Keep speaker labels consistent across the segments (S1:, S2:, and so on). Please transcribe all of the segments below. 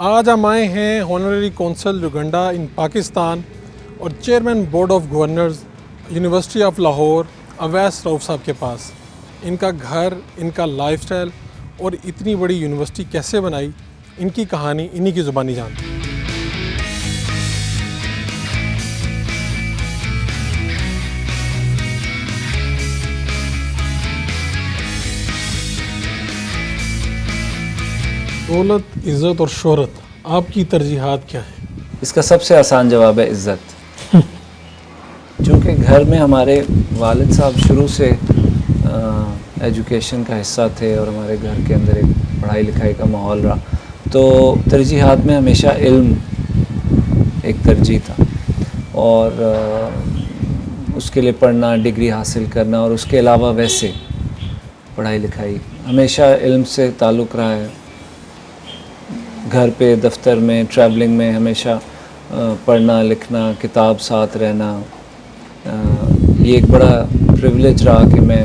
S1: آج ہم آئے ہیں honorary consul Uganda in Pakistan اور chairman board of governors university of Lahore Awais Rauf صاحب کے پاس. ان کا گھر، ان کا لائف سٹائل اور اتنی بڑی یونیورسٹی کیسے بنائی، ان کی کہانی انہی کی زبانی جانتے ہیں. دولت، عزت اور شہرت، آپ کی ترجیحات کیا ہیں؟
S2: اس کا سب سے آسان جواب ہے عزت. چونکہ گھر میں ہمارے والد صاحب شروع سے ایجوکیشن کا حصہ تھے اور ہمارے گھر کے اندر ایک پڑھائی لکھائی کا ماحول رہا، تو ترجیحات میں ہمیشہ علم ایک ترجیح تھا، اور اس کے لیے پڑھنا، ڈگری حاصل کرنا، اور اس کے علاوہ ویسے پڑھائی لکھائی، ہمیشہ علم سے تعلق رہا ہے. گھر پہ، دفتر میں، ٹریولنگ میں ہمیشہ پڑھنا لکھنا، کتاب ساتھ رہنا، یہ ایک بڑا پریویلیج رہا کہ میں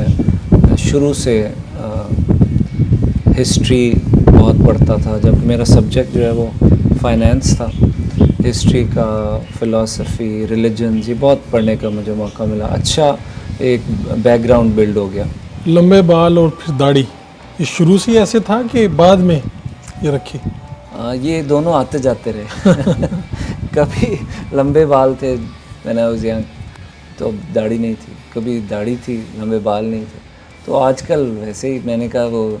S2: شروع سے ہسٹری بہت پڑھتا تھا. جب میرا سبجیکٹ جو ہے وہ فائنینس تھا، ہسٹری کا، فلاسفی، ریلیجنز، یہ بہت پڑھنے کا مجھے موقع ملا. اچھا ایک بیک گراؤنڈ بلڈ ہو گیا.
S1: لمبے بال اور پھر داڑھی، یہ شروع سے ایسے تھا کہ بعد میں یہ رکھی؟
S2: یہ دونوں آتے جاتے رہے. کبھی لمبے بال تھے میں نے واز ینگ تو داڑھی نہیں تھی، کبھی داڑھی تھی لمبے بال نہیں تھے. تو آج کل ویسے ہی میں نے کہا وہ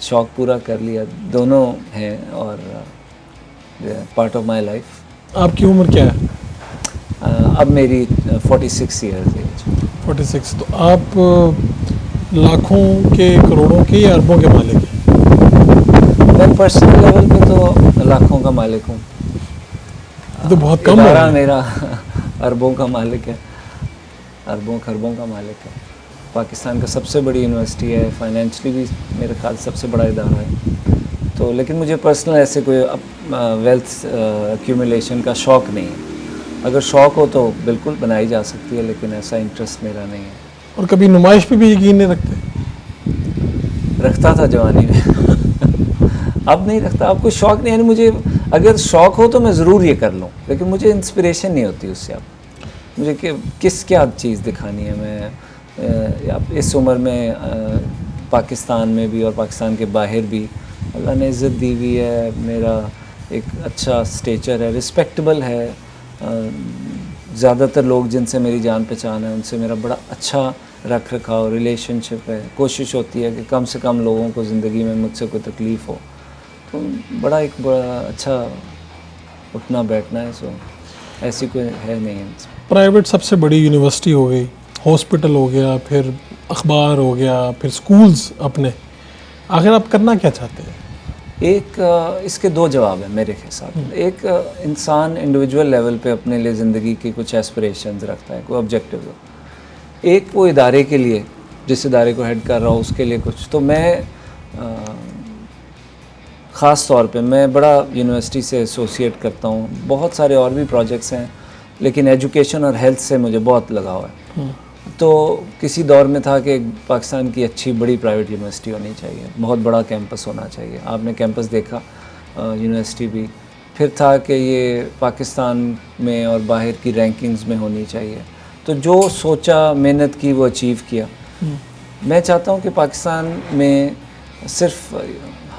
S2: شوق پورا کر لیا. دونوں ہیں اور پارٹ آف مائی لائف.
S1: آپ کی عمر کیا ہے؟
S2: اب میری 46 ایئرز ایج.
S1: 46. تو آپ لاکھوں کے، کروڑوں کے یا اربوں کے مالک ہیں؟
S2: میں پرسنل لیول پہ تو لاکھوں کا مالک ہوں.
S1: تو بہت کم
S2: ادارہ میرا اربوں کا مالک ہے، اربوں خربوں کا مالک ہے. پاکستان کا سب سے بڑی یونیورسٹی ہے، فائنینشلی بھی میرے خیال سب سے بڑا ادارہ ہے. تو لیکن مجھے پرسنل ایسے کوئی ویلتھ ایکیومولیشن کا شوق نہیں ہے. اگر شوق ہو تو بالکل بنائی جا سکتی ہے، لیکن ایسا انٹرسٹ میرا نہیں ہے.
S1: اور کبھی نمائش پہ بھی یقین نہیں رکھتے؟
S2: رکھتا تھا جوانی میں. اب نہیں رکھتا. اب کوئی شوق نہیں. یعنی مجھے اگر شوق ہو تو میں ضرور یہ کر لوں، لیکن مجھے انسپریشن نہیں ہوتی اس سے. اب مجھے کیا چیز دکھانی ہے. میں اس عمر میں پاکستان میں بھی اور پاکستان کے باہر بھی اللہ نے عزت دی ہوئی ہے. میرا ایک اچھا اسٹیچر ہے، رسپیکٹیبل ہے. زیادہ تر لوگ جن سے میری جان پہچان ہے ان سے میرا بڑا اچھا رکھ رکھاؤ، ریلیشن شپ ہے. کوشش ہوتی ہے کہ کم سے کم لوگوں کو زندگی میں مجھ سے کوئی تکلیف ہو. تو بڑا اچھا اٹھنا بیٹھنا ہے. سو ایسی کوئی ہے نہیں.
S1: پرائیویٹ سب سے بڑی یونیورسٹی ہو گئی، ہاسپٹل ہو گیا، پھر اخبار ہو گیا، پھر سکولز اپنے، آخر آپ کرنا کیا چاہتے ہیں؟
S2: ایک اس کے دو جواب ہیں میرے حساب سے. ایک انسان انڈیویجول لیول پہ اپنے لیے زندگی کی کچھ ایسپریشنز رکھتا ہے، کوئی آبجیکٹیو ہو. ایک وہ ادارے کے لیے، جس ادارے کو ہیڈ کر رہا ہوں اس کے لیے کچھ. تو میں خاص طور پہ میں بڑا یونیورسٹی سے ایسوسیٹ کرتا ہوں. بہت سارے اور بھی پروجیکٹس ہیں، لیکن ایجوکیشن اور ہیلتھ سے مجھے بہت لگاؤ ہے. تو کسی دور میں تھا کہ پاکستان کی اچھی بڑی پرائیویٹ یونیورسٹی ہونی چاہیے، بہت بڑا کیمپس ہونا چاہیے. آپ نے کیمپس دیکھا یونیورسٹی بھی. پھر تھا کہ یہ پاکستان میں اور باہر کی رینکنگز میں ہونی چاہیے. تو جو سوچا، محنت کی، وہ اچیو کیا. میں چاہتا ہوں کہ پاکستان میں صرف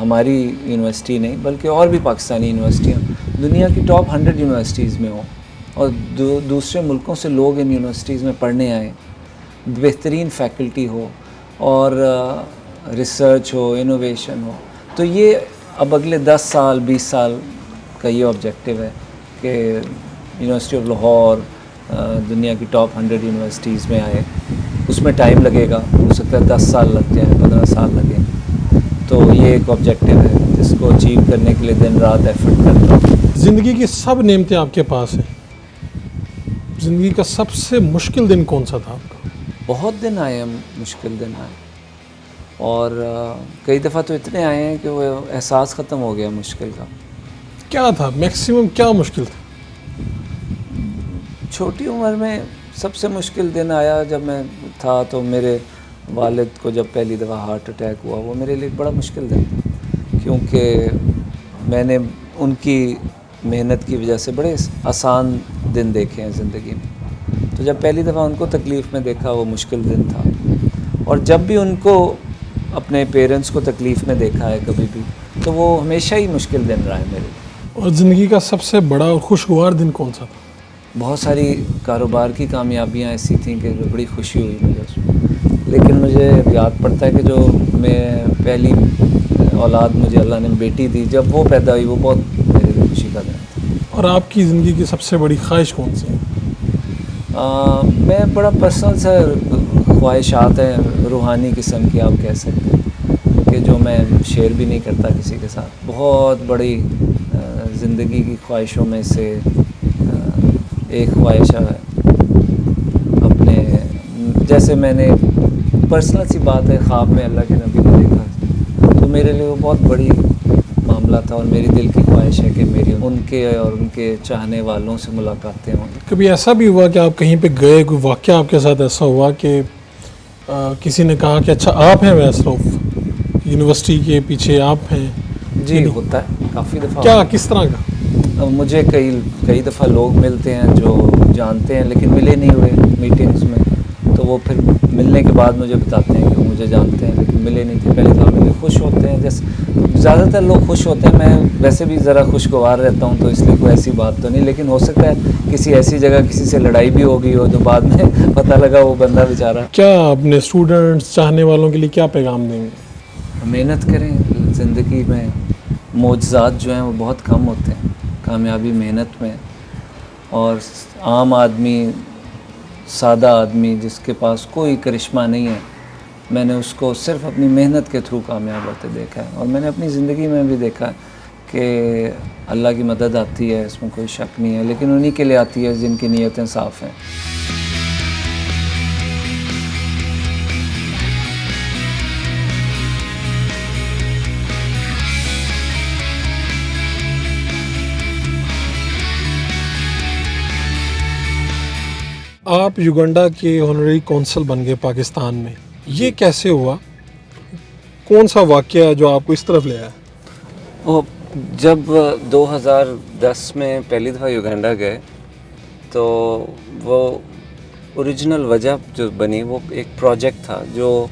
S2: ہماری یونیورسٹی نہیں بلکہ اور بھی پاکستانی یونیورسٹیاں دنیا کی ٹاپ 100 یونیورسٹیز میں ہوں، اور دوسرے ملکوں سے لوگ ان یونیورسٹیز میں پڑھنے آئیں. بہترین فیکلٹی ہو اور ریسرچ ہو، انوویشن ہو. تو یہ اب اگلے 10 سال 20 سال کا یہ آبجیکٹیو ہے کہ یونیورسٹی آف لاہور دنیا کی ٹاپ 100 یونیورسٹیز میں آئے. اس میں ٹائم لگے گا، ہو سکتا ہے 10 سال لگ جائیں، 15 سال لگیں. تو یہ ایک آبجیکٹیو ہے جس کو اچیو کرنے کے لیے دن رات ایفرٹ کرتا ہوں.
S1: زندگی کی سب نعمتیں آپ کے پاس ہیں، زندگی کا سب سے مشکل دن کون سا تھا آپ کا؟
S2: بہت دن آئے ہیں، مشکل دن آئے، اور کئی دفعہ تو اتنے آئے ہیں کہ وہ احساس ختم ہو گیا مشکل کا.
S1: کیا تھا میکسیمم، کیا مشکل تھا؟
S2: چھوٹی عمر میں سب سے مشکل دن آیا جب میں تھا تو میرے والد کو جب پہلی دفعہ ہارٹ اٹیک ہوا. وہ میرے لیے ایک بڑا مشکل دن تھا، کیونکہ میں نے ان کی محنت کی وجہ سے بڑے آسان دن دیکھے ہیں زندگی میں. تو جب پہلی دفعہ ان کو تکلیف میں دیکھا وہ مشکل دن تھا, اور جب بھی ان کو اپنے پیرنٹس کو تکلیف میں دیکھا ہے کبھی بھی, تو وہ ہمیشہ ہی مشکل دن رہا ہے میرے لیے.
S1: اور زندگی کا سب سے بڑا اور خوشگوار دن کون سا تھا؟
S2: بہت ساری کاروبار کی کامیابیاں ایسی تھیں کہ بڑی خوشی ہوئی مجھے اس میں, لیکن مجھے یاد پڑتا ہے کہ جو میں پہلی اولاد مجھے اللہ نے بیٹی دی, جب وہ پیدا ہوئی وہ بہت میرے لیے خوشی کا دن تھا.
S1: اور آپ کی زندگی کی سب سے بڑی خواہش کون سی ہے؟
S2: میں بڑا پرسنل سا خواہشات ہیں روحانی قسم کی آپ کہہ سکتے ہیں, کہ جو میں شیئر بھی نہیں کرتا کسی کے ساتھ. بہت بڑی زندگی کی خواہشوں میں سے ایک خواہش ہے اپنے, جیسے میں نے پرسنل سی بات ہے, خواب میں اللہ کے نبی کو دیکھا تو میرے لیے وہ بہت بڑی معاملہ تھا, اور میری دل کی خواہش ہے کہ میری ان کے اور ان کے چاہنے والوں سے ملاقاتیں ہوں.
S1: کبھی ایسا بھی ہوا کہ آپ کہیں پہ گئے, کوئی واقعہ آپ کے ساتھ ایسا ہوا کہ کسی نے کہا کہ اچھا آپ ہیں اویس رؤف, یونیورسٹی کے پیچھے آپ ہیں؟
S2: جی ہوتا ہے کافی دفعہ.
S1: کیا کس طرح کا؟
S2: مجھے کئی دفعہ لوگ ملتے ہیں جو جانتے ہیں لیکن ملے نہیں ہوئے میٹنگز میں, تو وہ پھر ملنے کے بعد مجھے بتاتے ہیں کہ وہ مجھے جانتے ہیں لیکن ملے نہیں تھے. پہلے دفعہ ملے خوش ہوتے ہیں, جیسے زیادہ تر لوگ خوش ہوتے ہیں. میں ویسے بھی ذرا خوشگوار رہتا ہوں, تو اس لیے کوئی ایسی بات تو نہیں, لیکن ہو سکتا ہے کسی ایسی جگہ کسی سے لڑائی بھی ہو گئی ہو جو بعد میں پتہ لگا وہ بندہ بیچارہ.
S1: کیا اپنے اسٹوڈنٹس چاہنے والوں کے لیے کیا پیغام دیں گے؟
S2: محنت کریں. زندگی میں معجزات جو ہیں وہ بہت کم ہوتے ہیں, کامیابی محنت میں. اور عام آدمی, سادہ آدمی جس کے پاس کوئی کرشمہ نہیں ہے, میں نے اس کو صرف اپنی محنت کے تھرو کامیاب ہوتے دیکھا ہے. اور میں نے اپنی زندگی میں بھی دیکھا ہے کہ اللہ کی مدد آتی ہے, اس میں کوئی شک نہیں ہے, لیکن انہی کے لیے آتی ہے جن کی نیتیں صاف ہیں.
S1: آپ یوگنڈا کے آنرری کونسل بن گئے پاکستان میں, یہ کیسے ہوا؟ کون سا واقعہ ہے جو آپ کو اس طرف لے آیا؟
S3: وہ جب 2010 میں پہلی دفعہ یوگنڈا گئے تو وہ اوریجنل وجہ جو بنی وہ ایک پروجیکٹ تھا جو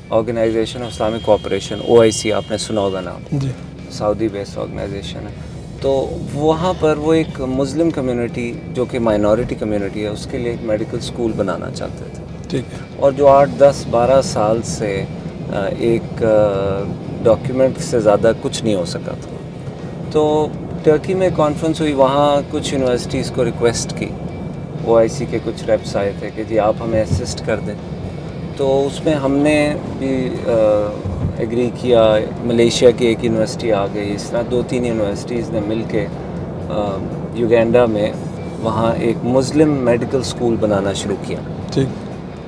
S3: organisation of Islamic cooperation OIC, آپ نے سنا ہوگا نام,
S1: جی,
S3: سعودی بیسڈ آرگنائزیشن ہے. تو وہاں پر وہ ایک مسلم کمیونٹی جو کہ مائنورٹی کمیونٹی ہے اس کے لیے ایک میڈیکل سکول بنانا چاہتے تھے.
S1: ٹھیک ہے.
S3: اور جو 8, 10, 12 سال سے ایک ڈاکیومنٹ سے زیادہ کچھ نہیں ہو سکا تھا. تو ٹرکی میں کانفرنس ہوئی, وہاں کچھ یونیورسٹیز کو ریکویسٹ کی, OIC کے کچھ ریپس آئے تھے کہ جی آپ ہمیں اسسٹ کر دیں. تو اس میں ہم نے بھی ایگری کیا. ملیشیا کی ایک یونیورسٹی آ گئی, اس طرح 2-3 یونیورسٹیز نے مل کے یوگینڈا میں وہاں ایک مسلم میڈیکل سکول بنانا شروع کیا.
S1: ٹھیک.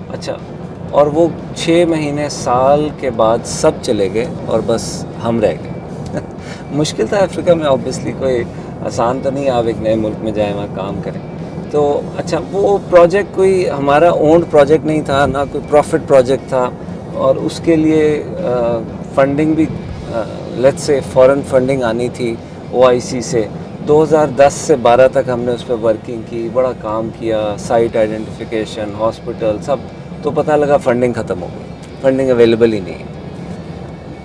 S3: اچھا, اور وہ 6 مہینے سال کے بعد سب چلے گئے اور بس ہم رہ گئے. مشکل تھا افریقہ میں, آبویسلی کوئی آسان تو نہیں آپ ایک نئے ملک میں جائیں وہاں کام کریں. تو اچھا, وہ پروجیکٹ کوئی ہمارا اونڈ پروجیکٹ نہیں تھا, نہ کوئی پروفٹ پروجیکٹ تھا, اور اس کے لیے فنڈنگ بھی لیٹس سے فورن فنڈنگ آنی تھی OIC سے. 2010 سے 12 تک ہم نے اس پہ ورکنگ کی, بڑا کام کیا, سائٹ آئیڈینٹیفیکیشن, ہاسپٹل, سب. تو پتہ لگا فنڈنگ ختم ہو گئی, فنڈنگ اویلیبل ہی نہیں ہے.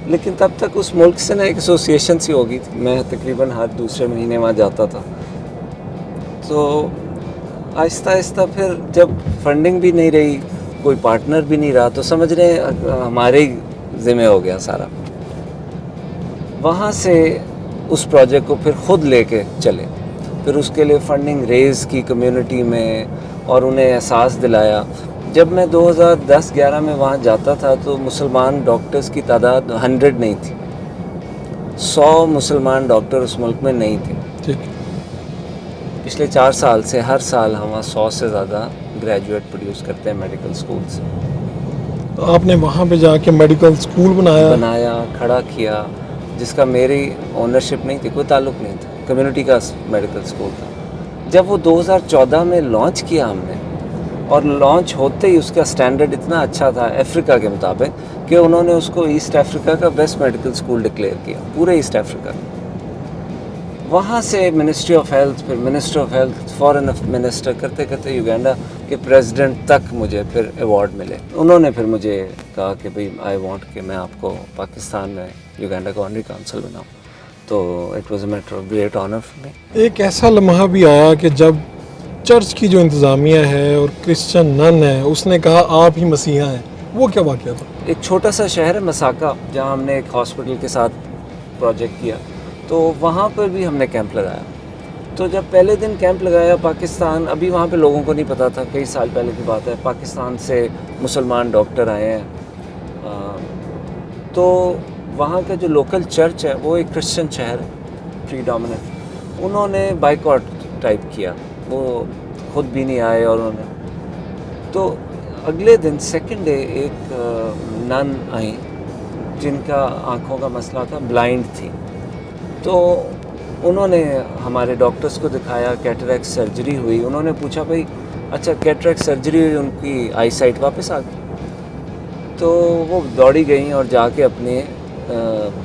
S3: لیکن تب تک اس ملک سے نا ایک ایسوسیشن سی ہو گئی تھی, میں تقریباً ہر دوسرے مہینے وہاں جاتا تھا. تو آہستہ آہستہ پھر جب فنڈنگ بھی نہیں رہی, کوئی پارٹنر بھی نہیں رہا, تو سمجھ رہے ہمارے ہی ذمہ ہو گیا سارا. وہاں سے اس پروجیکٹ کو پھر خود لے کے چلے, پھر اس کے لیے فنڈنگ ریز کی کمیونٹی میں, اور انہیں احساس دلایا. جب میں 2010-11 میں وہاں جاتا تھا تو مسلمان ڈاکٹرز کی تعداد 100 نہیں تھی, 100 مسلمان ڈاکٹر اس ملک میں نہیں تھے.
S1: ٹھیک.
S3: پچھلے 4 سال سے ہر سال ہم 100 سے زیادہ گریجویٹ پروڈیوس کرتے ہیں میڈیکل سکول سے.
S1: تو آپ نے وہاں پہ جا کے میڈیکل سکول
S3: بنایا, کھڑا کیا, جس کا میری اونرشپ نہیں تھی, کوئی تعلق نہیں تھا, کمیونٹی کا میڈیکل سکول تھا. جب وہ 2014 میں لانچ کیا ہم نے, اور لانچ ہوتے ہی اس کا اسٹینڈرڈ اتنا اچھا تھا افریقہ کے مطابق کہ انہوں نے اس کو ایسٹ افریقہ کا بیسٹ میڈیکل اسکول ڈکلیئر کیا پورے ایسٹ افریقہ میں. وہاں سے منسٹری آف ہیلتھ، پھر minister of health, foreign minister, کرتے کرتے یوگینڈا کے پریزیڈنٹ تک مجھے پھر ایوارڈ ملے. انہوں نے پھر مجھے کہا کہ بھئی آئی وانٹ کہ میں آپ کو پاکستان میں یوگینڈا کا آنری کونسل بناؤں. تو it was a matter of great honour for me.
S1: ایک ایسا لمحہ بھی آیا کہ جب چرچ کی جو انتظامیہ ہے اور کرسچن نن ہے اس نے کہا آپ ہی مسیحا ہیں، وہ کیا واقعہ تھا؟
S3: ایک چھوٹا سا شہر ہے مساکا، جہاں ہم نے ایک ہاسپٹل کے ساتھ پروجیکٹ کیا، تو وہاں پر بھی ہم نے کیمپ لگایا. تو جب پہلے دن کیمپ لگایا پاکستان، ابھی وہاں پہ لوگوں کو نہیں پتا تھا، کئی سال پہلے کی بات ہے، پاکستان سے مسلمان ڈاکٹر آئے ہیں. تو وہاں کا جو لوکل چرچ ہے وہ ایک کرسچن شہر ہے پری ڈومیننٹ. انہوں نے بائیکاٹ ٹائپ کیا، وہ خود بھی نہیں آئے اور انہوں نے. تو اگلے دن سیکنڈ ڈے ایک نن آئیں جن کا آنکھوں کا مسئلہ تھا، بلائنڈ تھی. تو انہوں نے ہمارے ڈاکٹرز کو دکھایا، کیٹریکٹ سرجری ہوئی. انہوں نے پوچھا بھائی اچھا کیٹریکٹ سرجری ہوئی، ان کی آئی سائٹ واپس آ گئی. تو وہ دوڑی گئیں اور جا کے اپنے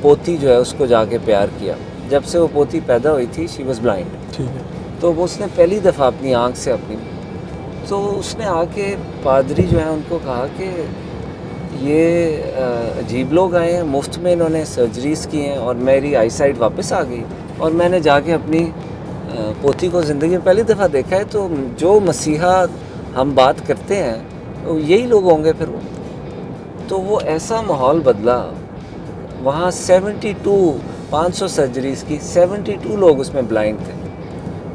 S3: پوتی جو ہے اس کو جا کے پیار کیا. جب سے وہ پوتی پیدا ہوئی تھی شی واز بلائنڈ.
S1: ٹھیک ہے.
S3: تو وہ اس نے پہلی دفعہ اپنی آنکھ سے اپنی، تو اس نے آ کے پادری جو ہیں ان کو کہا کہ یہ عجیب لوگ آئے ہیں، مفت میں انہوں نے سرجریز کی ہیں اور میری آئی سائٹ واپس آ گئی، اور میں نے جا کے اپنی پوتی کو زندگی میں پہلی دفعہ دیکھا ہے. تو جو مسیحا ہم بات کرتے ہیں وہ یہی لوگ ہوں گے پھر وہ. تو وہ ایسا ماحول بدلا وہاں. 500 سرجریز کی، 72 لوگ اس میں بلائنڈ تھے،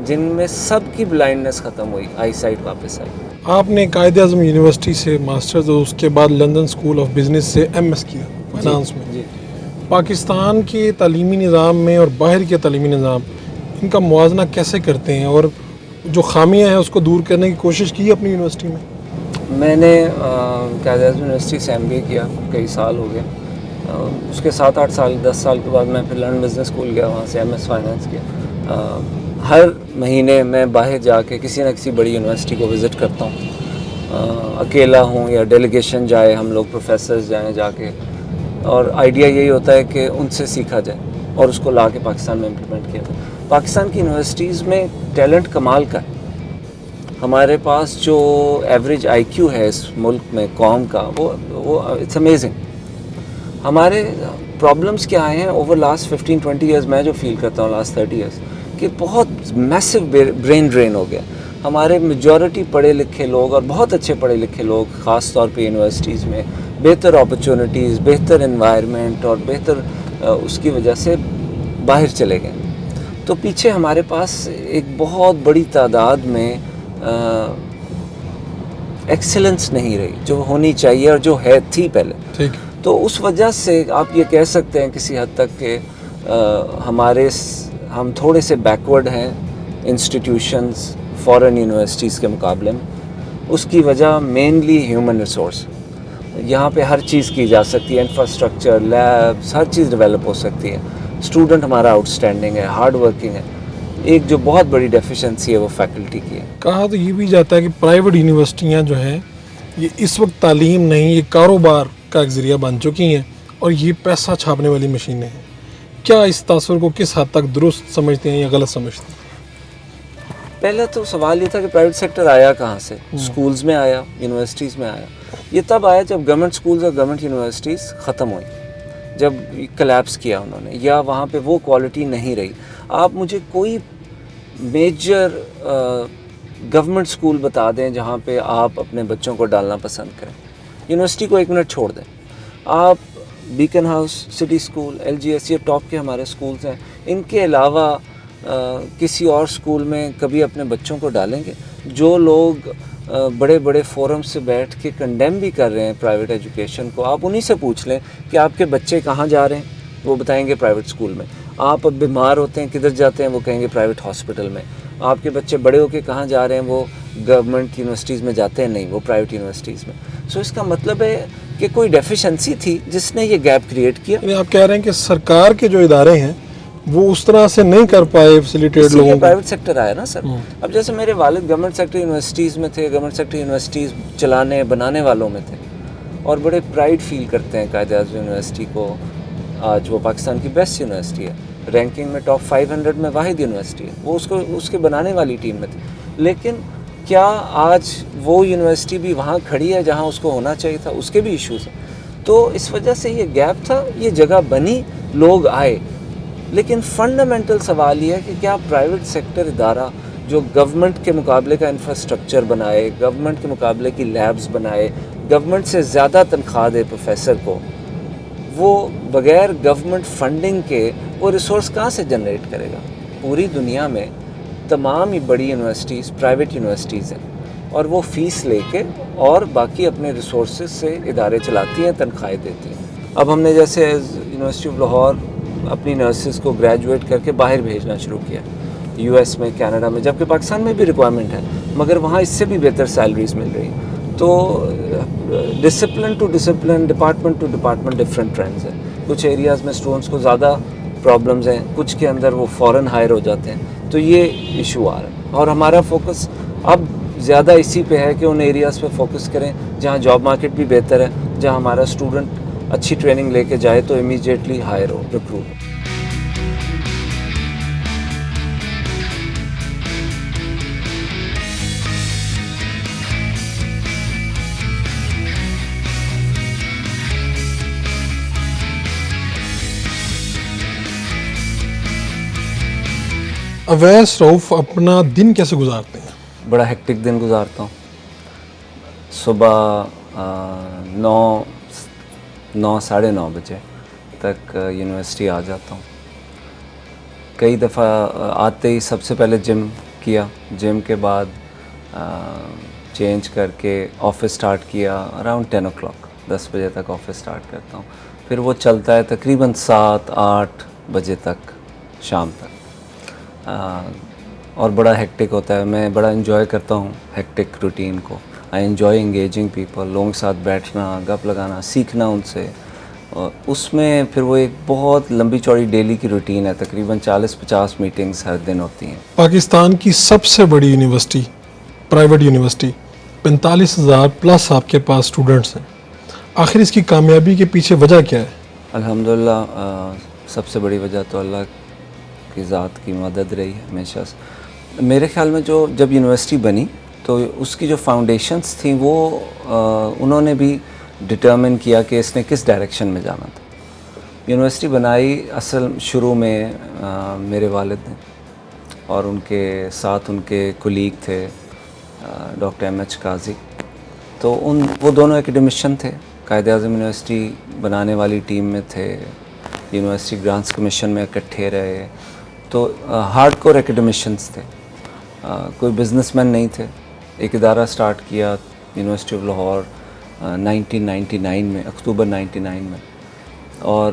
S3: جن میں سب کی بلائنڈنس ختم ہوئی، آئی سائٹ واپس آئی.
S1: آپ نے قائد اعظم یونیورسٹی سے ماسٹرز اور اس کے بعد لندن اسکول آف بزنس سے ایم ایس کیا فائنانس میں.
S3: جی.
S1: پاکستان کے تعلیمی نظام میں اور باہر کے تعلیمی نظام ان کا موازنہ کیسے کرتے ہیں، اور جو خامیاں ہیں اس کو دور کرنے کی کوشش کی اپنی یونیورسٹی میں؟
S3: میں نے قائد اعظم یونیورسٹی سے ایم بی اے کیا، کئی سال ہو گئے. اس کے 7-8 سال 10 سال کے بعد میں پھر لندن بزنس اسکول گیا، وہاں سے ایم ایس فائنانس کیا. ہر مہینے میں باہر جا کے کسی نہ کسی بڑی یونیورسٹی کو وزٹ کرتا ہوں، اکیلا ہوں یا ڈیلیگیشن جائے، ہم لوگ پروفیسرز جائیں جا کے. اور آئیڈیا یہی ہوتا ہے کہ ان سے سیکھا جائے اور اس کو لا کے پاکستان میں امپلیمنٹ کیا جائے. پاکستان کی یونیورسٹیز میں ٹیلنٹ کمال کا ہے. ہمارے پاس جو ایوریج آئی کیو ہے اس ملک میں قوم کا، وہ اٹس امیزنگ. ہمارے پرابلمس کیا آئے ہیں اوور لاسٹ 15-20 ایئرز، میں جو فیل کرتا ہوں لاسٹ 30 ایئرز، کہ بہت میسو برین ڈرین ہو گیا. ہمارے میجورٹی پڑھے لکھے لوگ اور بہت اچھے پڑھے لکھے لوگ خاص طور پہ یونیورسٹیز میں بہتر اپرچونیٹیز، بہتر انوائرمنٹ اور بہتر اس کی وجہ سے باہر چلے گئے. تو پیچھے ہمارے پاس ایک بہت بڑی تعداد میں ایکسلنس نہیں رہی جو ہونی چاہیے اور جو تھی پہلے.
S1: ٹھیک ہے.
S3: تو اس وجہ سے آپ یہ کہہ سکتے ہیں کسی حد تک کہ ہم تھوڑے سے بیکورڈ ہیں انسٹیٹیوشنز فارن یونیورسٹیز کے مقابلے میں. اس کی وجہ مینلی ہیومن ریسورس. یہاں پہ ہر چیز کی جا سکتی ہے، انفراسٹرکچر، لیبس، ہر چیز ڈیولپ ہو سکتی ہے. اسٹوڈنٹ ہمارا آؤٹ اسٹینڈنگ ہے، ہارڈ ورکنگ ہے. ایک جو بہت بڑی ڈیفیشنسی ہے وہ فیکلٹی کی ہے.
S1: کہا تو یہ بھی جاتا ہے کہ پرائیویٹ یونیورسٹیاں جو ہیں یہ اس وقت تعلیم نہیں، یہ کاروبار کا ایک ذریعہ بن چکی ہیں اور یہ پیسہ چھاپنے والی مشینیں ہیں. کیا اس تاثر کو کس حد تک درست سمجھتے ہیں یا غلط سمجھتے ہیں؟
S3: پہلا تو سوال یہ تھا کہ پرائیویٹ سیکٹر آیا کہاں سے؟ سکولز میں آیا، یونیورسٹیز میں آیا. یہ تب آیا جب گورنمنٹ سکولز اور گورنمنٹ یونیورسٹیز ختم ہوئی، جب کلیپس کیا انہوں نے، یا وہاں پہ وہ کوالٹی نہیں رہی. آپ مجھے کوئی میجر گورنمنٹ سکول بتا دیں جہاں پہ آپ اپنے بچوں کو ڈالنا پسند کریں. یونیورسٹی کو 1 منٹ چھوڑ دیں. آپ Beaconhouse, city school, LGS، یہ ٹاپ کے ہمارے سکولز ہیں. ان کے علاوہ کسی اور سکول میں کبھی اپنے بچوں کو ڈالیں گے؟ جو لوگ بڑے بڑے فورم سے بیٹھ کے کنڈیم بھی کر رہے ہیں پرائیویٹ ایجوکیشن کو، آپ انہی سے پوچھ لیں کہ آپ کے بچے کہاں جا رہے ہیں، وہ بتائیں گے پرائیویٹ سکول میں. آپ اب بیمار ہوتے ہیں کدھر جاتے ہیں، وہ کہیں گے پرائیویٹ ہاسپٹل میں. آپ کے بچے بڑے ہو کے کہاں جا رہے ہیں، وہ گورنمنٹ یونیورسٹیز میں جاتے ہیں نہیں، وہ پرائیویٹ یونیورسٹیز میں. سو اس کا مطلب ہے کہ کوئی ڈیفیشنسی تھی جس نے یہ گیپ کریٹ کیا.
S1: یعنی آپ کہہ رہے ہیں کہ سرکار کے جو ادارے ہیں وہ اس طرح سے نہیں کر پائے فیسیلیٹیٹ لوگوں کو.
S3: پرائیویٹ سیکٹر آیا نا سر. اب جیسے میرے والد گورنمنٹ سیکٹر یونیورسٹیز میں تھے, گورنمنٹ سیکٹر یونیورسٹیز چلانے بنانے والوں میں تھے, اور بڑے پرائڈ فیل کرتے ہیں قائد اعظم یونیورسٹی کو. آج وہ پاکستان کی بیسٹ یونیورسٹی ہے, رینکنگ میں ٹاپ 500 میں واحد یونیورسٹی ہے. وہ اس کے بنانے والی ٹیم میں تھی. لیکن کیا آج وہ یونیورسٹی بھی وہاں کھڑی ہے جہاں اس کو ہونا چاہیے تھا؟ اس کے بھی ایشوز ہیں. تو اس وجہ سے یہ گیپ تھا, یہ جگہ بنی, لوگ آئے. لیکن فنڈامنٹل سوال یہ ہے کہ کیا پرائیویٹ سیکٹر ادارہ جو گورنمنٹ کے مقابلے کا انفراسٹرکچر بنائے, گورنمنٹ کے مقابلے کی لیبز بنائے, گورنمنٹ سے زیادہ تنخواہ دے پروفیسر کو, وہ بغیر گورنمنٹ فنڈنگ کے وہ ریسورس کہاں سے جنریٹ کرے گا؟ پوری دنیا میں تمام ہی بڑی یونیورسٹیز پرائیویٹ یونیورسٹیز ہیں, اور وہ فیس لے کے اور باقی اپنے ریسورسز سے ادارے چلاتی ہیں, تنخواہیں دیتی ہیں. اب ہم نے جیسے یونیورسٹی آف لاہور اپنی نرسز کو گریجویٹ کر کے باہر بھیجنا شروع کیا, یو ایس میں, کینیڈا میں, جبکہ پاکستان میں بھی ریکوائرمنٹ ہے, مگر وہاں اس سے بھی بہتر سیلریز مل رہی. تو discipline to discipline, department to department different trends ہیں. کچھ ایریاز میں اسٹوڈنٹس کو زیادہ پرابلمز ہیں, کچھ کے اندر وہ فوراً ہائر ہو جاتے ہیں. تو یہ ایشو آ رہا ہے, اور ہمارا فوکس اب زیادہ اسی پہ ہے کہ ان ایریاز پہ فوکس کریں جہاں جاب مارکیٹ بھی بہتر ہے, جہاں ہمارا اسٹوڈنٹ اچھی ٹریننگ لے کے جائے تو امیجیٹلی ہائر ہو, ریکروٹ.
S1: اویس رؤف اپنا دن کیسے گزارتے ہیں؟
S3: بڑا ہیکٹک دن گزارتا ہوں. صبح 9-9:30 بجے تک یونیورسٹی آ جاتا ہوں. کئی دفعہ آتے ہی سب سے پہلے جم کیا, جم کے بعد چینج کر کے آفس سٹارٹ کیا. اراؤنڈ 10 o'clock 10 بجے تک آفس سٹارٹ کرتا ہوں. پھر وہ چلتا ہے تقریباً 7-8 بجے تک شام تک, اور بڑا ہیکٹک ہوتا ہے. میں بڑا انجوائے کرتا ہوں ہیکٹک روٹین کو. آئی انجوائے انگیجنگ پیپل, لوگوں کے ساتھ بیٹھنا, گپ لگانا, سیکھنا ان سے. اور اس میں پھر وہ ایک بہت لمبی چوڑی ڈیلی کی روٹین ہے, تقریباً 40-50 میٹنگز ہر دن ہوتی ہیں.
S1: پاکستان کی سب سے بڑی یونیورسٹی, پرائیویٹ یونیورسٹی, 45,000 پلس آپ کے پاس اسٹوڈنٹس ہیں. آخر اس کی کامیابی کے پیچھے وجہ کیا ہے؟
S3: الحمدللہ سب سے بڑی وجہ تو اللہ کی ذات کی مدد رہی ہے ہمیشہ سے. میرے خیال میں جب یونیورسٹی بنی تو اس کی جو فاؤنڈیشنز تھیں وہ انہوں نے بھی ڈٹرمن کیا کہ اس نے کس ڈائریکشن میں جانا تھا. یونیورسٹی بنائی اصل شروع میں میرے والد نے, اور ان کے ساتھ ان کے کولیگ تھے ڈاکٹر M.H. قاضی. تو وہ دونوں ایکڈیمشین تھے, قائد اعظم یونیورسٹی بنانے والی ٹیم میں تھے, یونیورسٹی گرانٹس کمیشن میں اکٹھے رہے. تو ہارڈ کور ایکڈیمشینس تھے, کوئی بزنس مین نہیں تھے. ایک ادارہ سٹارٹ کیا یونیورسٹی آف لاہور 1999 میں, اکتوبر 99 میں, اور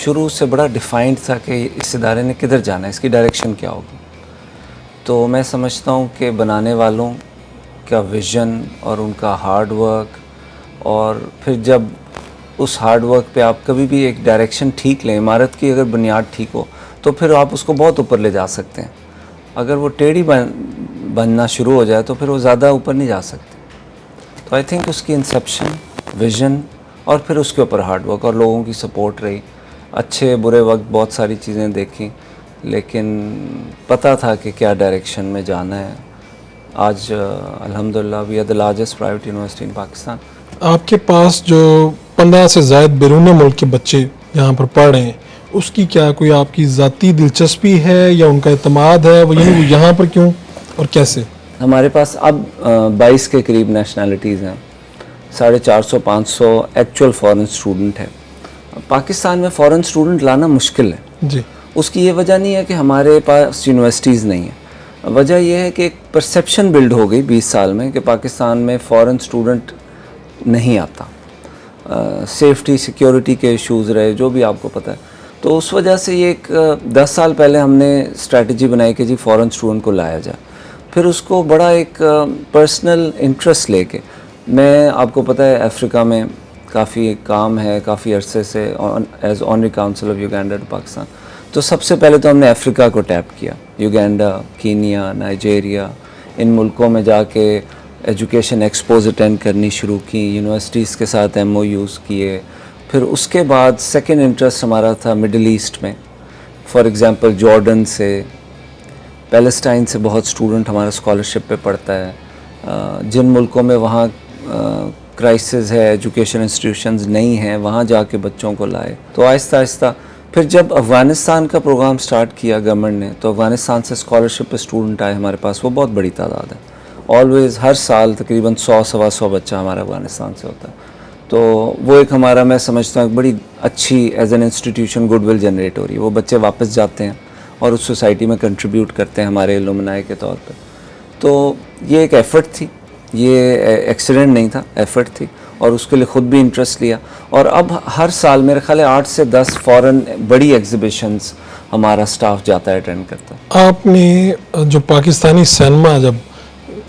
S3: شروع سے بڑا ڈیفائنڈ تھا کہ اس ادارے نے کدھر جانا ہے, اس کی ڈائریکشن کیا ہوگی. تو میں سمجھتا ہوں کہ بنانے والوں کا ویژن اور ان کا ہارڈ ورک, اور پھر جب اس ہارڈ ورک پہ آپ کبھی بھی ایک ڈائریکشن ٹھیک لیں, عمارت کی اگر بنیاد ٹھیک ہو تو پھر آپ اس کو بہت اوپر لے جا سکتے ہیں. اگر وہ ٹیڑھی بننا شروع ہو جائے تو پھر وہ زیادہ اوپر نہیں جا سکتے. تو آئی تھنک اس کی انسیپشن, ویژن, اور پھر اس کے اوپر ہارڈ ورک اور لوگوں کی سپورٹ رہی. اچھے برے وقت بہت ساری چیزیں دیکھیں, لیکن پتہ تھا کہ کیا ڈائریکشن میں جانا ہے. آج الحمدللہ we are the largest private university in Pakistan. آپ
S1: کے پاس جو 15 سے زائد بیرون ملک کے بچے یہاں پر پڑھ رہے ہیں, اس کی کیا کوئی آپ کی ذاتی دلچسپی ہے یا ان کا اعتماد ہے, وہ یعنی وہ یہاں پر کیوں اور کیسے؟
S3: ہمارے پاس اب 22 کے قریب نیشنلٹیز ہیں, 450-500 ایکچوئل فورن اسٹوڈنٹ ہیں. پاکستان میں فورن اسٹوڈنٹ لانا مشکل ہے
S1: جی.
S3: اس کی یہ وجہ نہیں ہے کہ ہمارے پاس یونیورسٹیز نہیں ہیں, وجہ یہ ہے کہ ایک پرسیپشن بلڈ ہو گئی 20 سال میں کہ پاکستان میں فورن اسٹوڈنٹ نہیں آتا. سیفٹی سیکیورٹی کے ایشوز رہے, جو بھی آپ کو پتہ ہے. تو اس وجہ سے یہ ایک 10 سال پہلے ہم نے اسٹریٹجی بنائی کہ جی فورن اسٹوڈنٹ کو لایا جائے. پھر اس کو بڑا ایک پرسنل انٹرسٹ لے کے, میں آپ کو پتہ ہے افریقہ میں کافی کام ہے کافی عرصے سے as honorary council of Uganda to Pakistan. تو سب سے پہلے تو ہم نے افریقہ کو ٹیپ کیا, یوگینڈا, کینیا, نائجیریا, ان ملکوں میں جا کے ایجوکیشن ایکسپوز اٹینڈ کرنی شروع کی, یونیورسٹیز کے ساتھ MOUs کیے. پھر اس کے بعد سیکنڈ انٹرسٹ ہمارا تھا مڈل ایسٹ میں, فار ایگزامپل جارڈن سے, پیلسٹائن سے بہت اسٹوڈنٹ ہمارا اسکالرشپ پہ پڑھتا ہے. جن ملکوں میں وہاں کرائسس ہے, ایجوکیشن انسٹیٹیوشنز نہیں ہیں, وہاں جا کے بچوں کو لائے. تو آہستہ آہستہ پھر جب افغانستان کا پروگرام سٹارٹ کیا گورنمنٹ نے, تو افغانستان سے اسکالرشپ پہ اسٹوڈنٹ آئے ہمارے پاس, وہ بہت بڑی تعداد ہے. آلویز ہر سال تقریباً 100-125 بچہ ہمارا افغانستان سے ہوتا ہے. تو وہ ایک ہمارا, میں سمجھتا ہوں, ایک بڑی اچھی as an institution goodwill generate ہو رہی ہے. وہ بچے واپس جاتے ہیں اور اس سوسائٹی میں کنٹریبیوٹ کرتے ہیں ہمارے الومنائی کے طور پہ. تو یہ ایک ایفرٹ تھی, یہ ایکسیڈنٹ نہیں تھا, ایفرٹ تھی, اور اس کے لیے خود بھی انٹرسٹ لیا. اور اب ہر سال میرے خیال ہے 8 سے 10 فورن بڑی ایگزیبیشنز ہمارا سٹاف جاتا ہے, اٹینڈ کرتا ہے.
S1: آپ نے جو پاکستانی سینما جب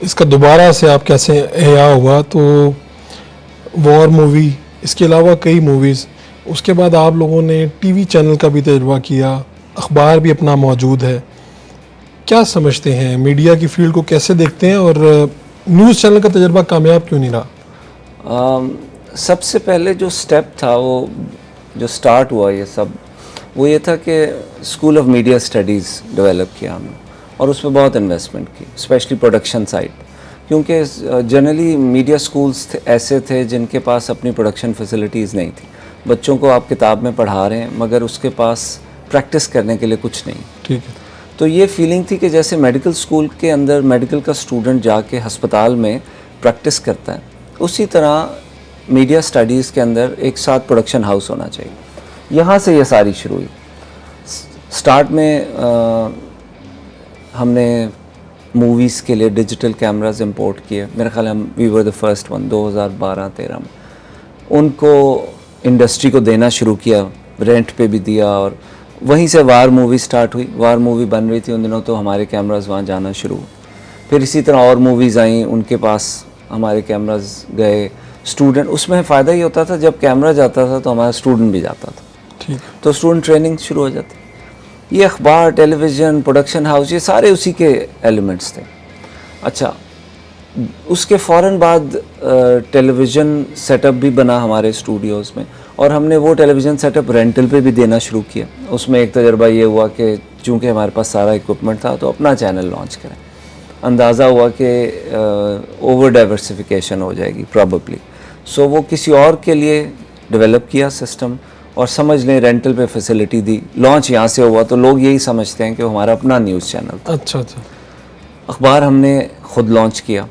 S1: اس کا دوبارہ سے آپ کیسے احیا ہوا, تو وار مووی, اس کے علاوہ کئی موویز, اس کے بعد آپ لوگوں نے ٹی وی چینل کا بھی تجربہ کیا, اخبار بھی اپنا موجود ہے. کیا سمجھتے ہیں, میڈیا کی فیلڈ کو کیسے دیکھتے ہیں, اور نیوز چینل کا تجربہ کامیاب کیوں نہیں رہا؟
S3: سب سے پہلے جو سٹیپ تھا, وہ جو سٹارٹ ہوا یہ سب, وہ یہ تھا کہ school of media studies develop کیا ہم نے, اور اس میں بہت انویسٹمنٹ کی, اسپیشلی پروڈکشن سائڈ. کیونکہ جنرلی میڈیا اسکولس ایسے تھے جن کے پاس اپنی پروڈکشن فیسلٹیز نہیں تھی. بچوں کو آپ کتاب میں پڑھا رہے ہیں مگر اس کے پاس پریکٹس کرنے کے لیے کچھ نہیں.
S1: ٹھیک ہے.
S3: تو یہ فیلنگ تھی کہ جیسے میڈیکل اسکول کے اندر میڈیکل کا اسٹوڈنٹ جا کے ہسپتال میں پریکٹس کرتا ہے, اسی طرح میڈیا اسٹڈیز کے اندر ایک ساتھ پروڈکشن ہاؤس ہونا چاہیے. یہاں سے یہ ساری شروع ہوئی. سٹارٹ میں ہم نے موویز کے لیے ڈیجیٹل کیمراز امپورٹ کیے. میرے خیال ہم وی ور دا فرسٹ ون 2012-13 میں. ان کو انڈسٹری کو دینا شروع کیا, رینٹ پہ بھی دیا, اور وہیں سے وار مووی سٹارٹ ہوئی. وار مووی بن رہی تھی ان دنوں, تو ہمارے کیمراز وہاں جانا شروع ہوئے. پھر اسی طرح اور موویز آئیں, ان کے پاس ہمارے کیمراز گئے. اسٹوڈنٹ, اس میں فائدہ یہ ہوتا تھا جب کیمرہ جاتا تھا تو ہمارا اسٹوڈنٹ بھی جاتا تھا,
S1: ٹھیک.
S3: تو اسٹوڈنٹ ٹریننگ شروع ہو جاتی. یہ اخبار, ٹیلی ویژن, پروڈکشن ہاؤس, یہ سارے اسی کے ایلیمنٹس تھے. اچھا, اس کے فوراً بعد ٹیلی ویژن سیٹ اپ بھی بنا ہمارے اسٹوڈیوز میں, اور ہم نے وہ ٹیلی ویژن سیٹ اپ رینٹل پہ بھی دینا شروع کیا. اس میں ایک تجربہ یہ ہوا کہ چونکہ ہمارے پاس سارا اکوپمنٹ تھا تو اپنا چینل لانچ کریں. اندازہ ہوا کہ اوور ڈائیورسفیکیشن ہو جائے گی پرابیبلی, سو وہ کسی اور کے لیے ڈیولپ کیا سسٹم, اور سمجھ لیں رینٹل پہ فیسلٹی دی. لانچ یہاں سے ہوا تو لوگ یہی سمجھتے ہیں کہ وہ ہمارا اپنا نیوز چینل تھا.
S1: اچھا اچھا.
S3: اخبار ہم نے خود لانچ کیا,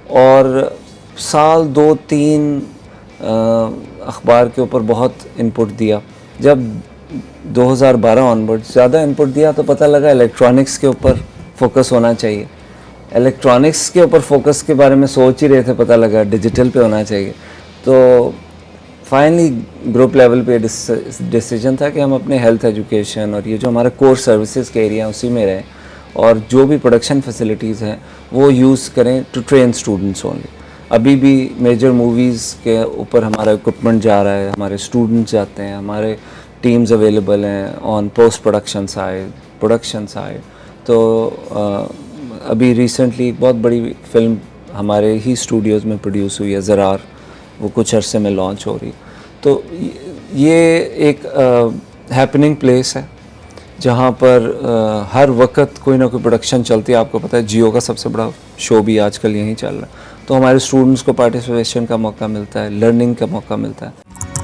S3: اور سال 2-3 اخبار کے اوپر بہت انپٹ دیا. جب 2012 آنورڈ زیادہ انپٹ دیا تو پتہ لگا الیکٹرانکس کے اوپر فوکس ہونا چاہیے. الیکٹرانکس کے اوپر فوکس کے بارے میں سوچ ہی رہے تھے, پتہ لگا ڈیجیٹل پہ ہونا چاہیے. تو فائنلی گروپ لیول پہ ڈیسیجن تھا کہ ہم اپنے ہیلتھ ایجوکیشن اور یہ جو ہمارا کور سروسز کے ایریا ہیں اسی میں رہیں, اور جو بھی پروڈکشن فیسلٹیز ہیں وہ یوز کریں ٹو ٹرین اسٹوڈنٹس اونلی. ابھی بھی میجر موویز کے اوپر ہمارا اکوپمنٹ جا رہا ہے, ہمارے اسٹوڈنٹس جاتے ہیں, ہمارے ٹیمز اویلیبل ہیں آن پوسٹ پروڈکشن سائڈ. تو ابھی ریسنٹلی بہت بڑی فلم ہمارے ہی اسٹوڈیوز میں پروڈیوس ہوئی ہے, زرار, وہ کچھ عرصے میں لانچ ہو رہی. تو یہ ایک ہیپننگ پلیس ہے جہاں پر ہر وقت کوئی نہ کوئی پروڈکشن چلتی ہے. آپ کو پتہ ہے جیو کا سب سے بڑا شو بھی آج کل یہیں چل رہا ہے, تو ہمارے اسٹوڈنٹس کو پارٹیسپیشن کا موقع ملتا ہے, لرننگ کا موقع ملتا ہے.